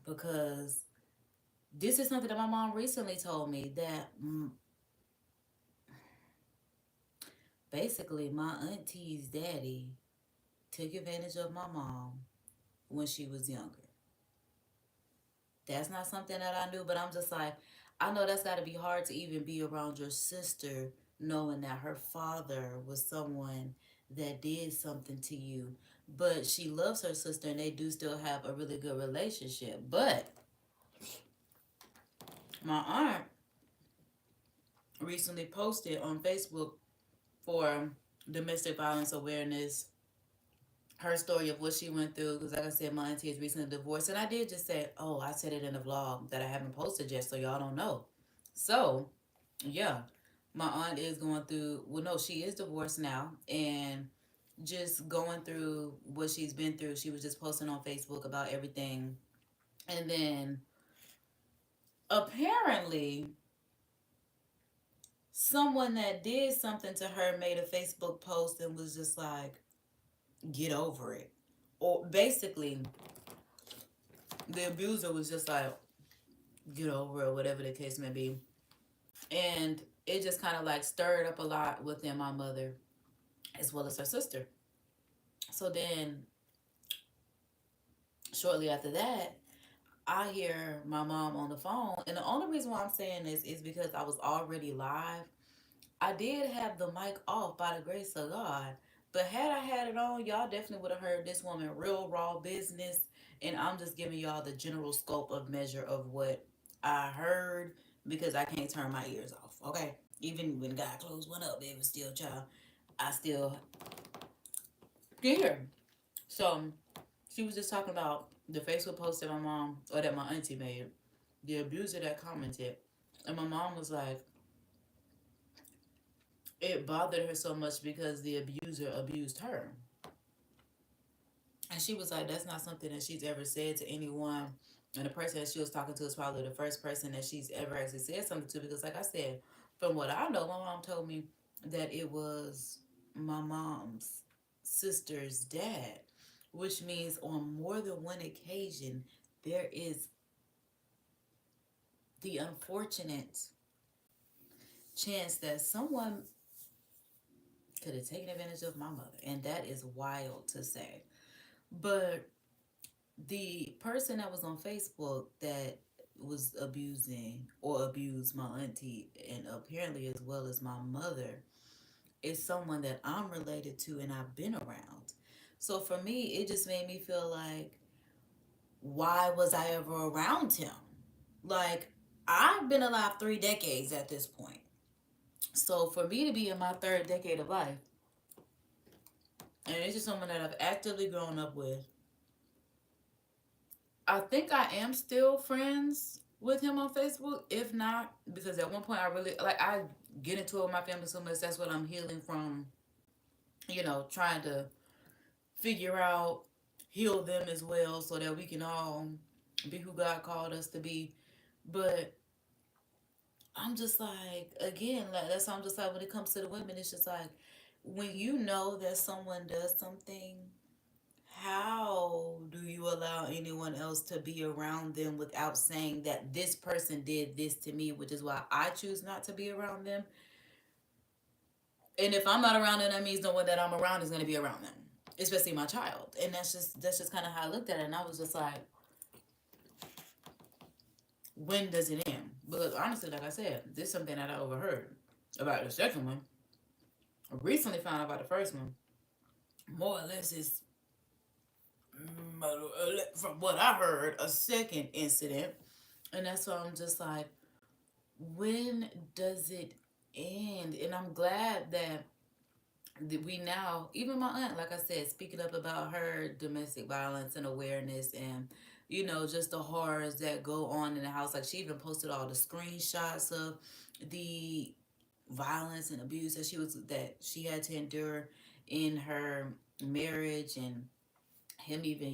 because this is something that my mom recently told me that basically my auntie's daddy took advantage of my mom when she was younger. That's not something that I knew, but I'm just like, I know that's got to be hard to even be around your sister knowing that her father was someone that did something to you. But she loves her sister and they do still have a really good relationship. But my aunt recently posted on Facebook for domestic violence awareness her story of what she went through, because like I said, my auntie is recently divorced, and I did just say, oh, I said it in a vlog that I haven't posted yet, so y'all don't know. So yeah, my aunt is going through, well, no, she is divorced now, and just going through what she's been through. She was just posting on Facebook about everything, and then apparently someone that did something to her made a Facebook post and was just like, get over it. Or basically, the abuser was just like, get over it, whatever the case may be. And it just kind of like stirred up a lot within my mother as well as her sister. So then, shortly after that, I hear my mom on the phone. And the only reason why I'm saying this is because I was already live. I did have the mic off by the grace of God. But had I had it on, y'all definitely would have heard this woman real raw business. And I'm just giving y'all the general scope of measure of what I heard, because I can't turn my ears off. Okay? Even when God closed one up, it was still child. I still can hear. So she was just talking about the Facebook post that my mom, or that my auntie made, the abuser that commented. And my mom was like, it bothered her so much because the abuser abused her. And she was like, that's not something that she's ever said to anyone. And the person that she was talking to is probably the first person that she's ever actually said something to. Because, like I said, from what I know, my mom told me that it was my mom's sister's dad, which means on more than one occasion, there is the unfortunate chance that someone could have taken advantage of my mother. And that is wild to say. But the person that was on Facebook that was abusing or abused my auntie, and apparently as well as my mother, is someone that I'm related to and I've been around. So for me, it just made me feel like, why was I ever around him? Like, I've been alive 3 decades at this point. So for me to be in my third decade of life, and it's just someone that I've actively grown up with, I think I am still friends with him on Facebook. If not, because at one point I really, like, I get into it with my family so much. That's what I'm healing from, trying to figure out, heal them as well so that we can all be who God called us to be. But I'm just like, again, like, that's why I'm just like, when it comes to the women, it's just like, when you know that someone does something, how do you allow anyone else to be around them without saying that this person did this to me, which is why I choose not to be around them? And if I'm not around them, that means no one that I'm around is going to be around them, especially my child. And that's just kind of how I looked at it. And I was just like, when does it end? Because honestly, like I said, this is something that I overheard about the second one. I recently found out about the first one. More or less, it's from what I heard, a second incident. And that's why I'm just like, when does it end? And I'm glad that we now, even my aunt, like I said, speaking up about her domestic violence and awareness, and just the horrors that go on in the house. Like, she even posted all the screenshots of the violence and abuse that she had to endure in her marriage, and him even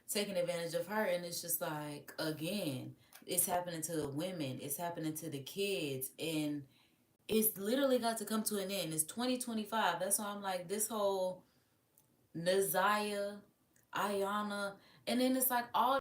taking advantage of her. And it's just like, again, it's happening to the women, it's happening to the kids, and it's literally got to come to an end. It's 2025. That's why I'm like, this whole Nazaya, Ayana, and then it's like all